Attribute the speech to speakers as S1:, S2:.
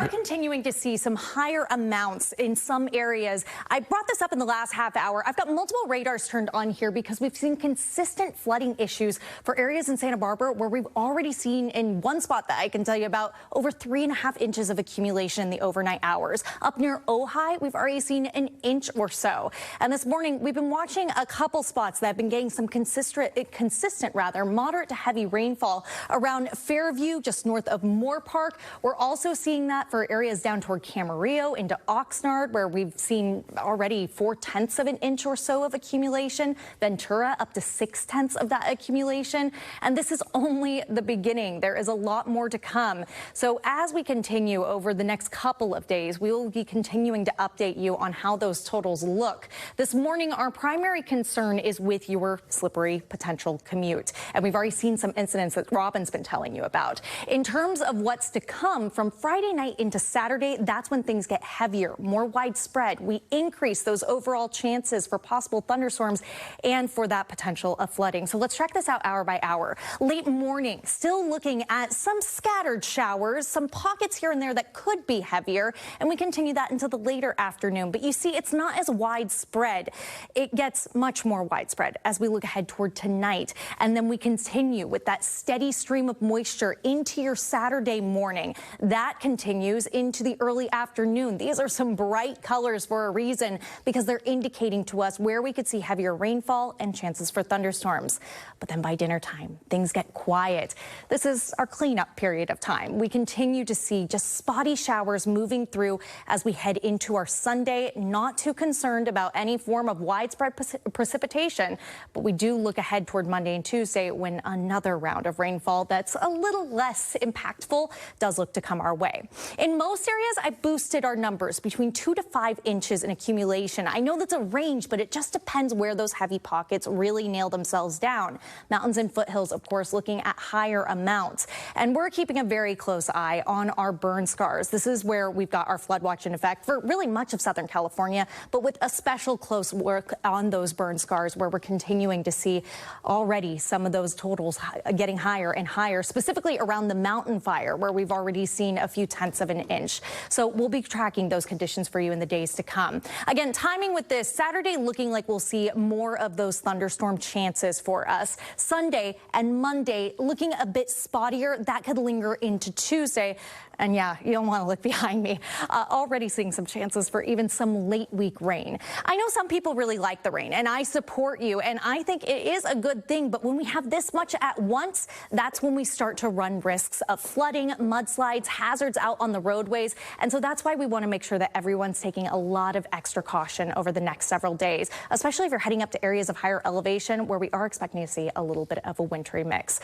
S1: are continuing to see some higher amounts in some areas. I brought this up in the last half hour. I've got multiple radars turned on here because we've seen consistent flooding issues for areas in Santa Barbara where we've already seen in one spot that I can tell you about over 3.5 inches of accumulation in the overnight hours. Up near Ojai, we've already seen an inch or so. And this morning, we've been watching a couple spots that have been getting some consistent moderate to heavy rainfall around Fairview, just north of Moore Park. We're also seeing that for areas down toward Camarillo into Oxnard, where we've seen already 4/10 of an inch or so of accumulation. Ventura up to 6/10 of that accumulation. And this is only the beginning. There is a lot more to come. So as we continue over the next couple of days, we will be continuing to update you on how those totals look. This morning, our primary concern is with your slippery potential commute. And we've already seen some incidents that Robin's been telling you about. In terms of what's to come from Friday night into Saturday, that's when things get heavier, more widespread. We increase those overall chances for possible thunderstorms and for that potential of flooding. So let's check this out hour by hour. Late morning, still looking at some scattered showers, some pockets here and there that could be heavier, and we continue that into the later afternoon. But you see, it's not as widespread. It gets much more widespread as we look ahead toward tonight. And then we continue with that steady stream of moisture into your Saturday morning. That continues into the early afternoon. These are some bright colors for a reason because they're indicating to us where we could see heavier rainfall and chances for thunderstorms. But then by dinner time, things get quiet. This is our cleanup period of time. We continue to see just spotty showers moving through as we head into our Sunday. Not too concerned about any form of widespread precipitation, but we do look ahead toward Monday and Tuesday when another round of rainfall that's a little less impactful does look to come our way. In most areas, I boosted our numbers between 2 to 5 inches in accumulation. I know that's a range, but it just depends where those heavy pockets really nail themselves down. Mountains and foothills, of course, looking at higher amounts. And we're keeping a very close eye on our burn scars. This is where we've got our flood watch in effect for really much of Southern California, but with a special close work on those burn scars where we're continuing to see already some of those totals getting higher and higher, specifically around the mountain fire where we've already seen a few tenths of an inch. So we'll be tracking those conditions for you in the days to come. Again, timing with this Saturday looking like we'll see more of those thunderstorm chances for us. Sunday and Monday looking a bit spottier. That could linger into Tuesday. And yeah, you don't want to look behind me. Already seeing some chances for even some late week rain. I know some people really like the rain, and I support you, and I think it is a good thing. But when we have this much at once, that's when we start to run risks of flooding, mudslides, hazards out on the roadways. And so that's why we want to make sure that everyone's taking a lot of extra caution over the next several days, especially if you're heading up to areas of higher elevation where we are expecting to see a little bit of a wintry mix.